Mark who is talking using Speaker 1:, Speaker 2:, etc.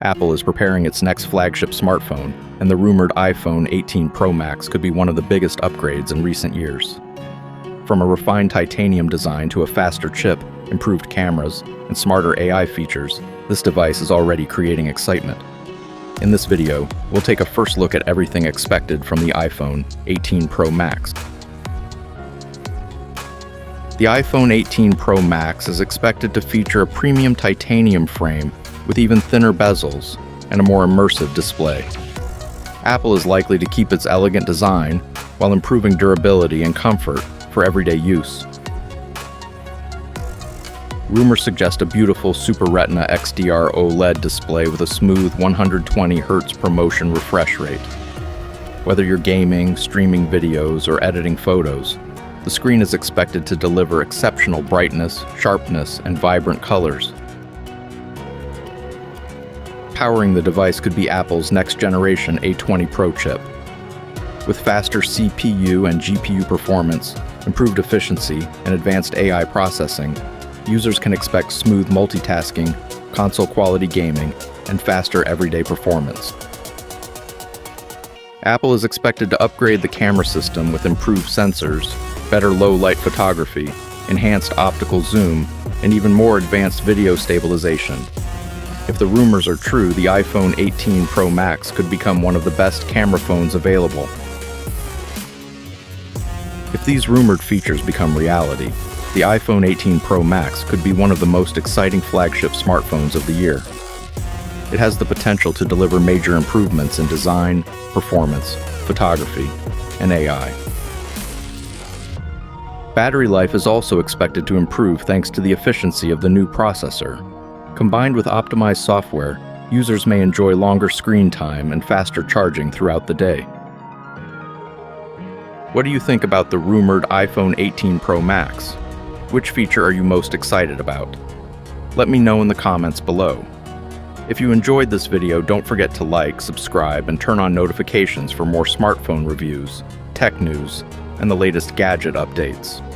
Speaker 1: Apple is preparing its next flagship smartphone, and the rumored iPhone 18 Pro Max could be one of the biggest upgrades in recent years. From a refined titanium design to a faster chip, improved cameras, and smarter AI features, this device is already creating excitement. In this video, we'll take a first look at everything expected from the iPhone 18 Pro Max. The iPhone 18 Pro Max is expected to feature a premium titanium frame with even thinner bezels and a more immersive display. Apple is likely to keep its elegant design while improving durability and comfort for everyday use. Rumors suggest a beautiful Super Retina XDR OLED display with a smooth 120 Hz per motion refresh rate. Whether you're gaming, streaming videos, or editing photos, the screen is expected to deliver exceptional brightness, sharpness, and vibrant colors. Powering the device could be Apple's next-generation A20 Pro Chip. With faster CPU and GPU performance, improved efficiency, and advanced AI processing, users can expect smooth multitasking, console-quality gaming, and faster everyday performance. Apple is expected to upgrade the camera system with improved sensors, better low-light photography, enhanced optical zoom, and even more advanced video stabilization. If the rumors are true, the iPhone 18 Pro Max could become one of the best camera phones available. If these rumored features become reality, the iPhone 18 Pro Max could be one of the most exciting flagship smartphones of the year. It has the potential to deliver major improvements in design, performance, photography, and AI. Battery life is also expected to improve thanks to the efficiency of the new processor. Combined with optimized software, users may enjoy longer screen time and faster charging throughout the day. What do you think about the rumored iPhone 18 Pro Max? Which feature are you most excited about? Let me know in the comments below. If you enjoyed this video, don't forget to like, subscribe, and turn on notifications for more smartphone reviews, tech news, and the latest gadget updates.